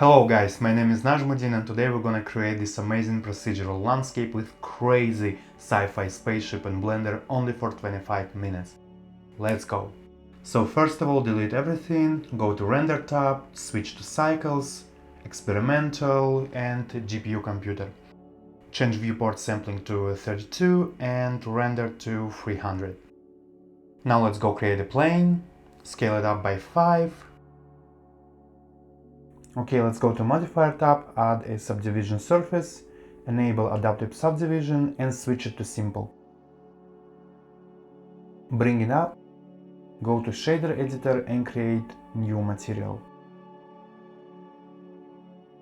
Hello guys, my name is Najmuddin and today we're gonna create this amazing procedural landscape with crazy sci-fi spaceship and Blender only for 25 minutes. Let's go! So first of all, delete everything, go to Render tab, switch to Cycles, Experimental and GPU Computer. Change viewport sampling to 32 and render to 300. Now let's go create a plane, scale it up by 5. Okay, let's go to Modifier tab, add a subdivision surface, enable Adaptive Subdivision and switch it to Simple. Bring it up, go to Shader Editor and create new material.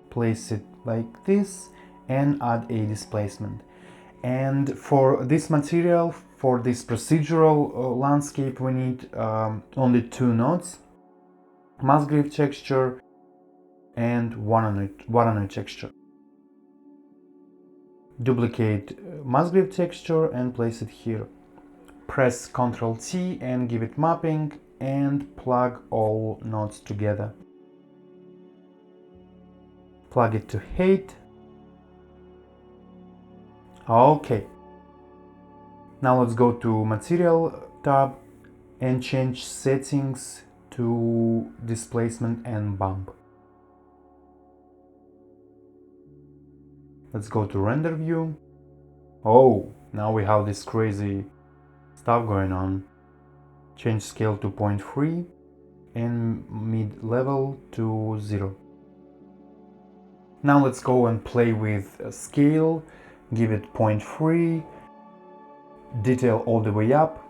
Place it like this and add a displacement. And for this material, for this procedural landscape, we need only 2 nodes, Musgrave texture and one texture. Duplicate Musgrave texture and place it here. Press Ctrl T and give it mapping and plug all nodes together. Plug it to height. Okay. Now let's go to Material tab and change settings to displacement and bump. Let's go to Render View. Oh, now we have this crazy stuff going on. Change scale to 0.3 and mid-level to 0. Now let's go and play with scale. Give it 0.3, detail all the way up,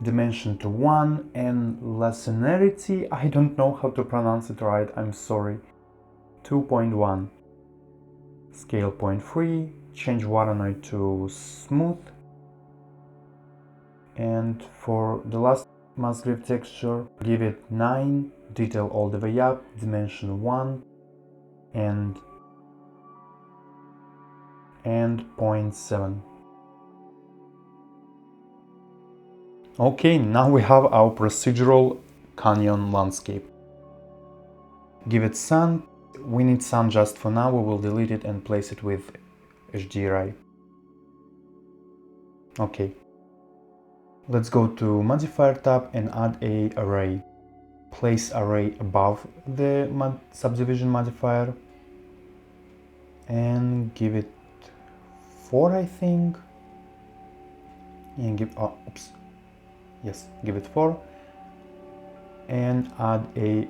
dimension to 1 and linearity, I don't know how to pronounce it right, I'm sorry, 2.1. Scale 0.3, change waterline to smooth, and for the last Musgrave texture, give it 9, detail all the way up, dimension 1, and 0.7. Okay, now we have our procedural canyon landscape. Give it sun. We need sun just for now, we will delete it and place it with HDRI. Okay. Let's go to Modifier tab and add a array. Place array above the subdivision modifier and give it 4, I think. And give it 4. And add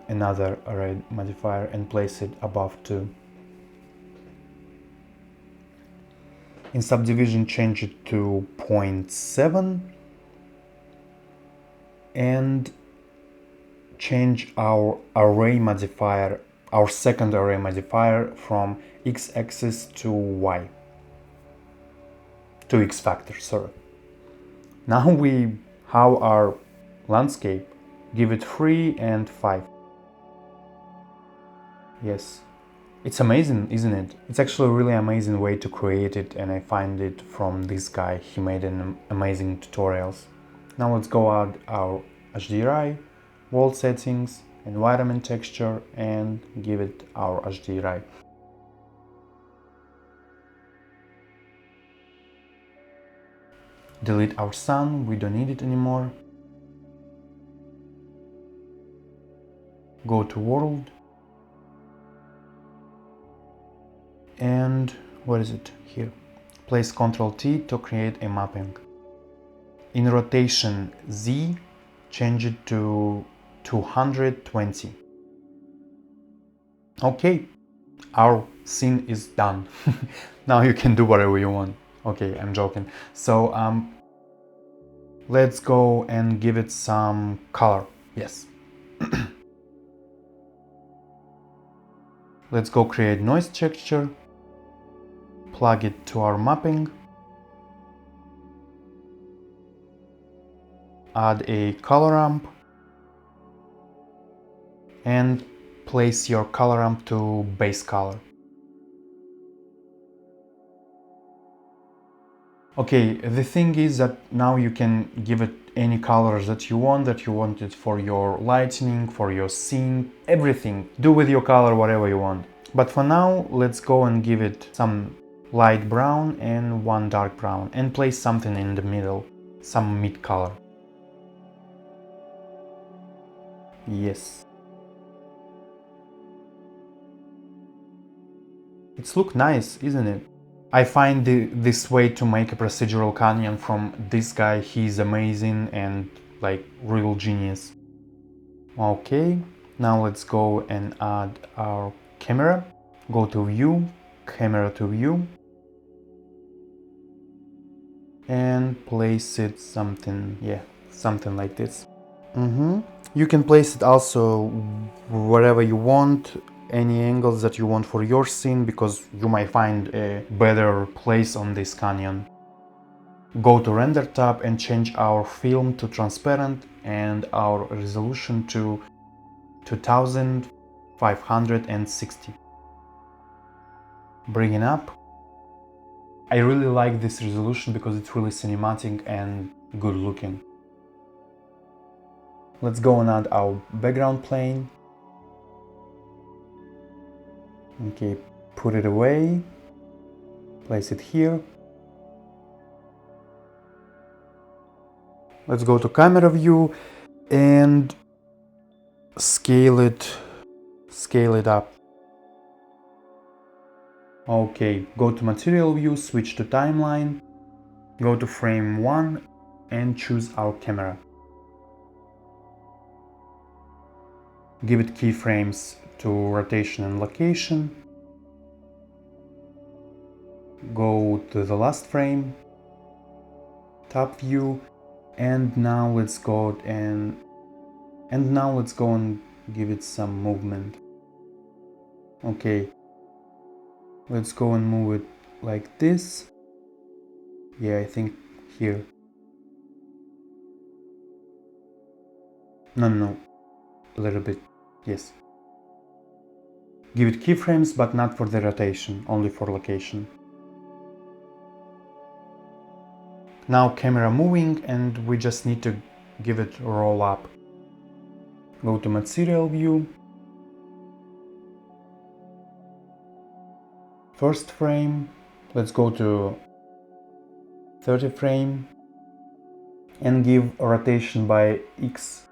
another array modifier and place it above 2. In subdivision, change it to 0.7 and change our array modifier, our second array modifier, from x-axis to y, to x-factor, sorry. Now we have our landscape. Give it 3 and 5. Yes, it's amazing, isn't it? It's actually a really amazing way to create it, and I find it from this guy. He made an amazing tutorials. Now let's go add our HDRI, world settings, environment texture, and give it our HDRI. Delete our sun, we don't need it anymore. Go to world and what is it here? Place Ctrl T to create a mapping. In rotation Z, change it to 220. Okay, our scene is done. Now you can do whatever you want. Okay, I'm joking. So let's go and give it some color. Yes. Let's go create noise texture, plug it to our mapping, add a color ramp, and place your color ramp to base color. Okay, the thing is that now you can give it any colors that you want it for your lighting, for your scene, everything. Do with your color whatever you want. But for now, let's go and give it some light brown and one dark brown and place something in the middle, some mid color. Yes. It's look nice, isn't it? I find this way to make a procedural canyon from this guy. He's amazing and like real genius. Okay, now let's go and add our camera. Go to view, camera to view, and place it something, yeah, something like this. You can place it also wherever you want, any angles that you want for your scene, because you might find a better place on this canyon. Go to render tab and change our film to transparent and our resolution to 2560. Bring it up. I really like this resolution because it's really cinematic and good looking. Let's go and add our background plane. Okay, put it away, place it here. Let's go to camera view and scale it up. Okay, go to material view, switch to timeline, go to frame 1 and choose our camera. Give it keyframes to rotation and location. Go to the last frame, top view, and now let's go and give it some movement. Okay, let's go and move it like this. Yeah, I think here. No, a little bit, yes. Give it keyframes, but not for the rotation, only for location. Now camera moving, and we just need to give it roll up. Go to material view, first frame, let's go to 30 frame and give a rotation by X.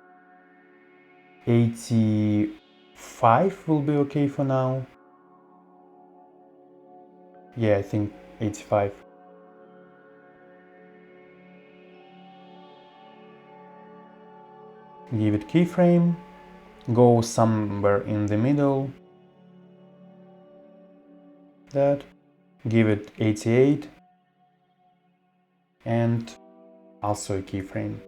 85 will be okay for now. Yeah, I think 85. Give it keyframe, go somewhere in the middle, that, give it 88 and also a keyframe.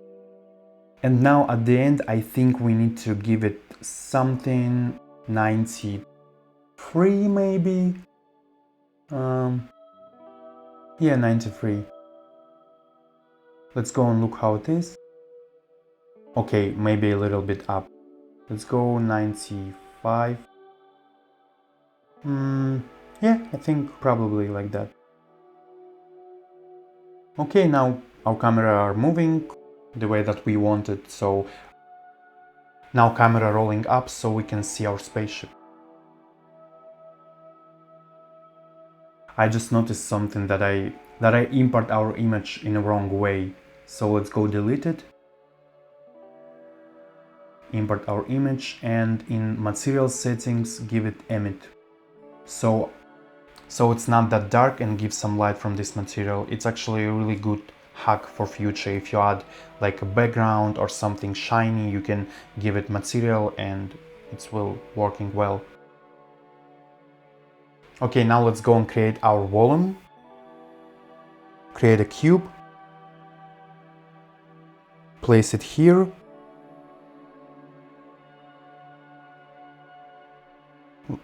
And now at the end I think we need to give it something 93 maybe. Yeah, 93. Let's go and look how it is. Okay, maybe a little bit up. Let's go 95. Yeah, I think probably like that. Okay, now our camera are moving the way that we wanted, so now camera rolling up so we can see our spaceship. I just noticed something that I import our image in a wrong way. So let's go delete it. Import our image and in material settings give it emit. So it's not that dark and gives some light from this material. It's actually a really good hack for future. If you add like a background or something shiny, you can give it material and it's will working well. Okay, now let's go and create our volume. Create a cube. Place it here.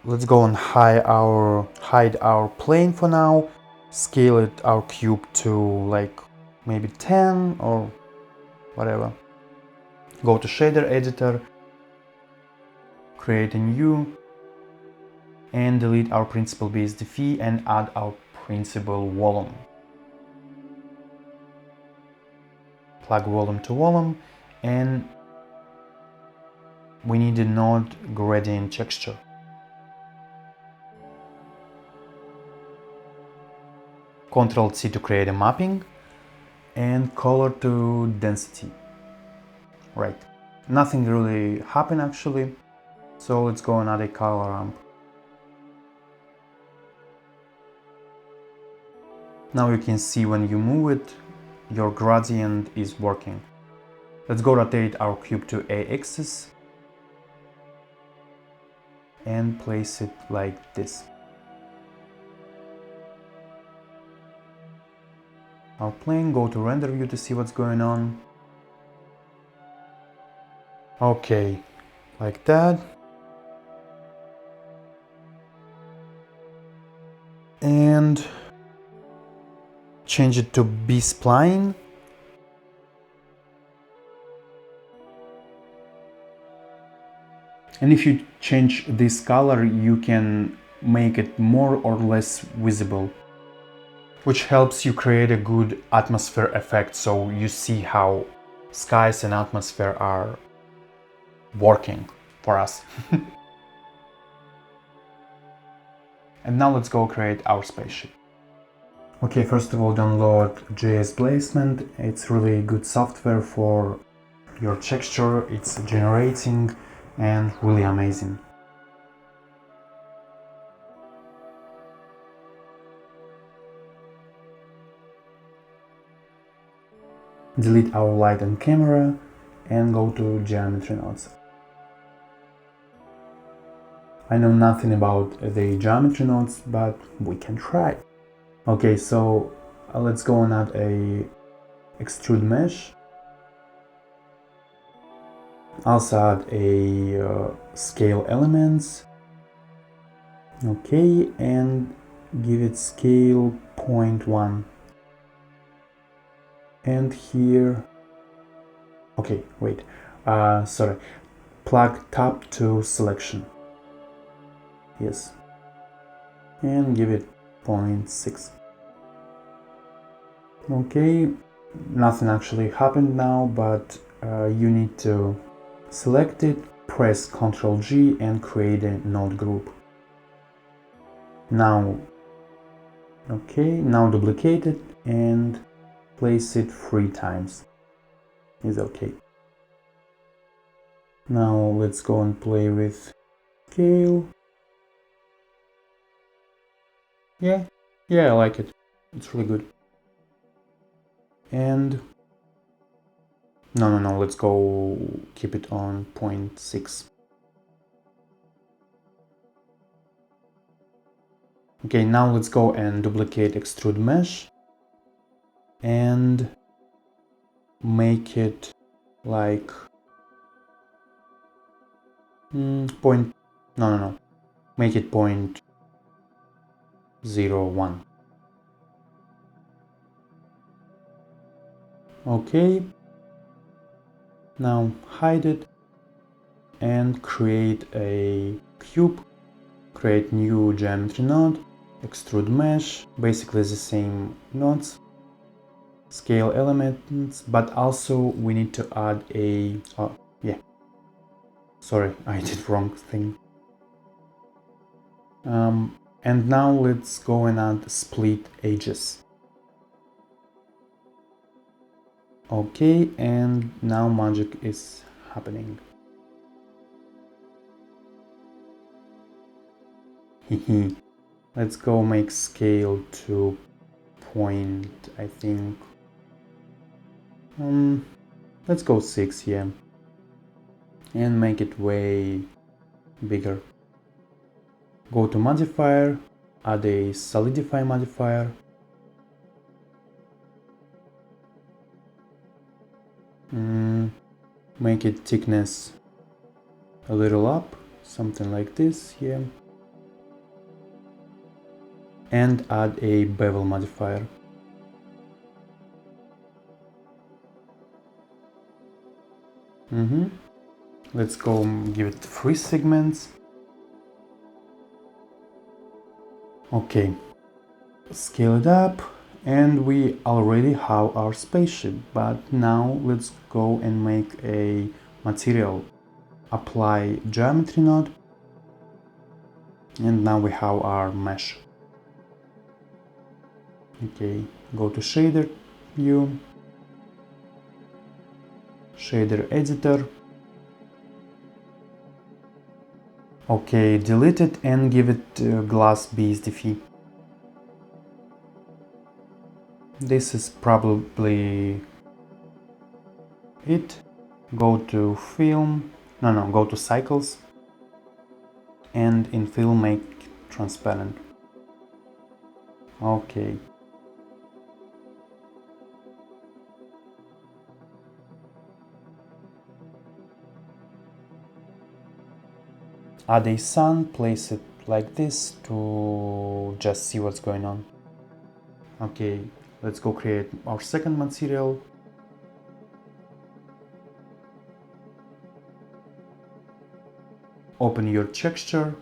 Let's go and hide our plane for now. Scale it, our cube, to like maybe 10 or whatever. Go to shader editor, create a new, and delete our principal BSDF and add our principal volume. Plug volume to volume, and we need a node gradient texture. Ctrl C to create a mapping, and color to density. Right. Nothing really happened actually, so let's go and add a color ramp. Now you can see when you move it, your gradient is working. Let's go rotate our cube to A-axis and place it like this. Our plane, go to render view to see what's going on. Okay, like that. And change it to B-spline. And if you change this color, you can make it more or less visible, which helps you create a good atmosphere effect, so you see how skies and atmosphere are working for us. And now let's go create our spaceship. Okay, first of all, download JS Placement. It's really good software for your texture. It's generating and really amazing. Delete our light and camera and go to geometry nodes. I know nothing about the geometry nodes, but we can try. Okay, so let's go and add a extrude mesh. Also add a scale elements. Okay, and give it scale 0.1. And here, okay, wait, sorry, plug tab to selection. Yes, and give it 0.6. Okay, nothing actually happened now, but you need to select it, press Ctrl G and create a node group. Now, okay, now duplicate it and place it 3 times. Is okay. Now let's go and play with scale. Yeah, I like it. It's really good. And no, let's go keep it on 0.6. Okay, now let's go and duplicate extrude mesh and make it like make it 0.01. Okay, now hide it and create a cube, create new geometry node, extrude mesh, basically the same nodes, scale elements, but also we need to add a, oh yeah, sorry, I did wrong thing. And now let's go and add split edges. Okay, and now magic is happening. Let's go make scale to point, I think, let's go 6 here and make it way bigger. Go to modifier, add a solidify modifier. Make it thickness a little up, something like this here. And add a bevel modifier. Let's go give it 3 segments. Okay, scale it up, and we already have our spaceship, but now let's go and make a material. Apply geometry node, and now we have our mesh. Okay, go to shader view, shader editor. Okay, delete it and give it glass BSDF. This is probably it. Go to film, go to cycles, and in film make transparent. Okay. Add a sun, place it like this to just see what's going on. Okay, let's go create our second material. Open your texture,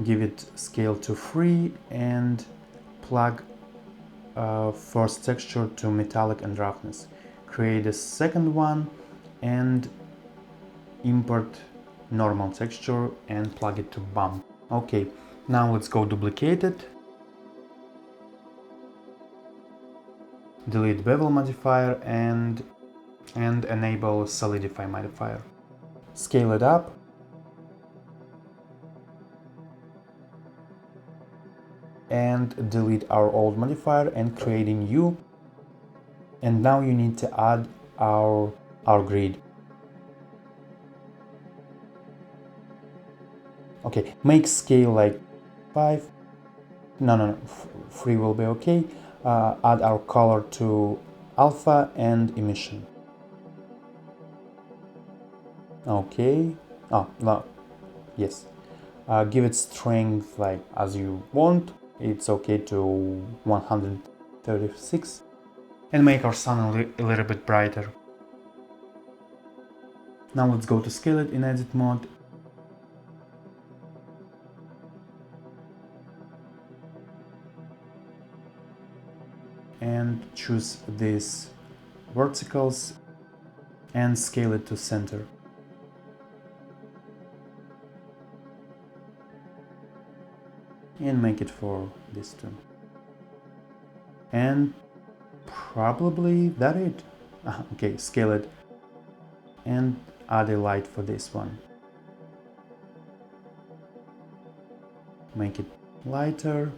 give it scale to 3 and plug first texture to metallic and roughness. Create a second one and import normal texture and plug it to bump. Okay, now let's go duplicate it. Delete bevel modifier and enable solidify modifier. Scale it up. And delete our old modifier and create a new. And now you need to add our grid. Okay, make scale like 5. No, 3 will be okay. Add our color to alpha and emission. Okay. Oh, no. Yes. Give it strength like as you want. It's okay to 136. And make our sun a little bit brighter. Now let's go to scale it in edit mode. And choose these verticals and scale it to center. And make it for this too. And probably that it. Okay, scale it and add a light for this one. Make it lighter,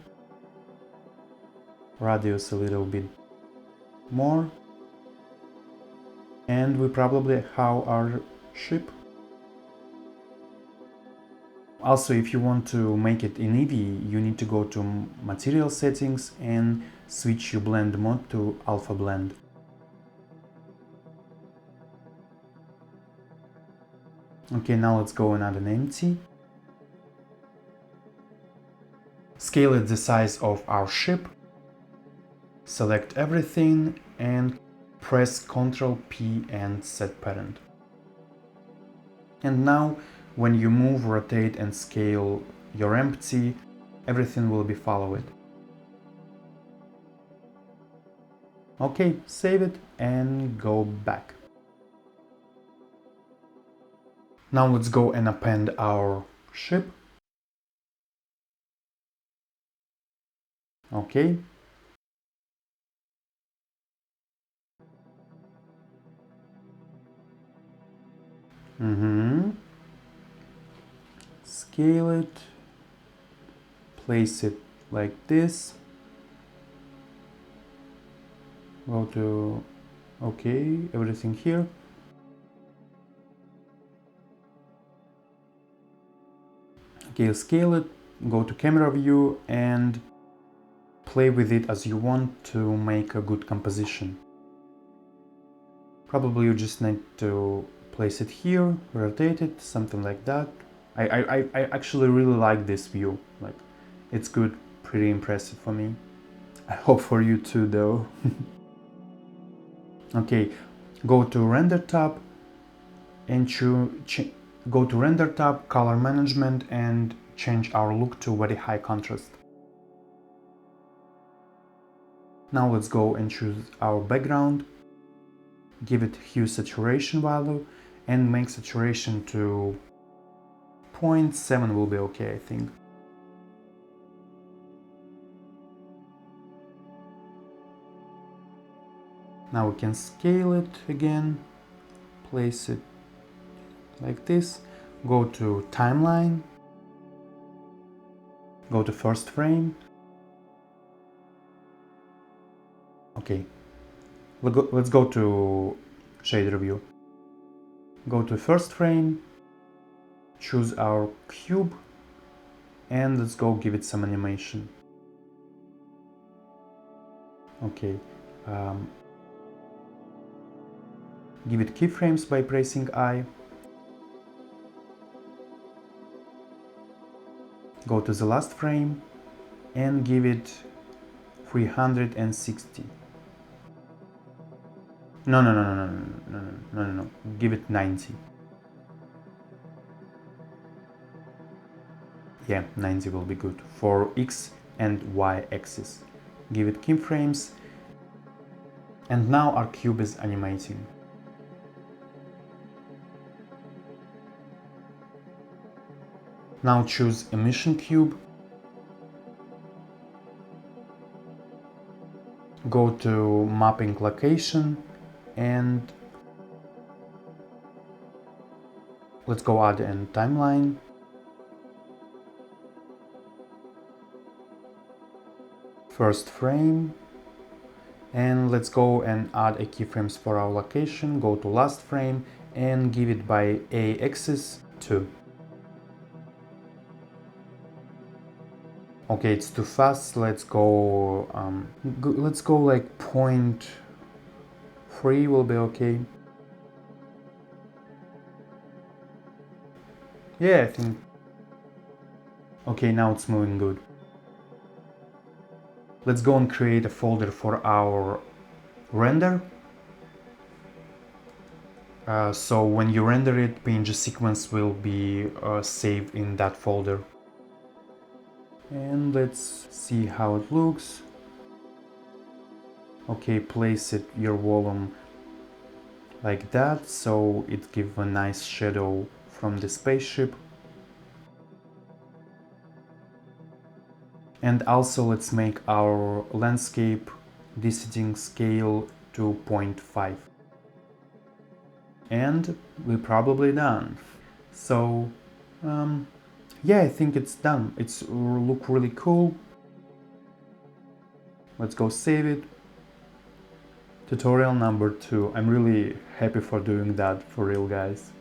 radius a little bit more, and we probably have our ship. Also, if you want to make it in Eevee, you need to go to material settings and switch your blend mode to alpha blend. Okay, now let's go and add an empty. Scale it the size of our ship. Select everything and press Ctrl P and set parent. And now when you move, rotate and scale your empty, everything will be follow it. Okay, save it and go back. Now let's go and append our ship. Okay. Scale it, place it like this, go to okay, everything here. Okay, scale it, go to camera view and play with it as you want to make a good composition. Probably you just need to place it here, rotate it, something like that. I actually really like this view, like it's good, pretty impressive for me. I hope for you too though. Okay, go to render tab and go to render tab, color management and change our look to very high contrast. Now let's go and choose our background, give it hue saturation value and make saturation to 0.7 will be okay, I think. Now we can scale it again, place it like this, go to timeline, go to first frame. Okay, let's go to shader view. Go to first frame, choose our cube, and let's go give it some animation. Okay, give it keyframes by pressing I. Go to the last frame and give it 360. No. Give it 90. Yeah, 90 will be good for X and Y axis. Give it keyframes. And now our cube is animating. Now choose emission cube. Go to mapping location and let's go add a timeline. First frame. And let's go and add a keyframes for our location. Go to last frame and give it by A axis 2. Okay, it's too fast. Let's go like 0.3 will be okay. Yeah, I think. Okay, now it's moving good. Let's go and create a folder for our render. So when you render it, PNG sequence will be saved in that folder. And let's see how it looks. Okay, place it your volume like that, so it gives a nice shadow from the spaceship. And also let's make our landscape descending scale to 0.5. And we're probably done. So yeah, I think it's done. It's look really cool. Let's go save it. Tutorial number 2. I'm really happy for doing that, for real, guys.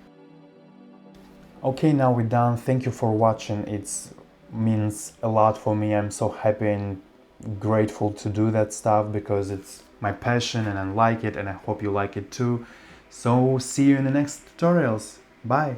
Okay, now we're done. Thank you for watching. It means a lot for me. I'm so happy and grateful to do that stuff because it's my passion and I like it, and I hope you like it too. So see you in the next tutorials. Bye.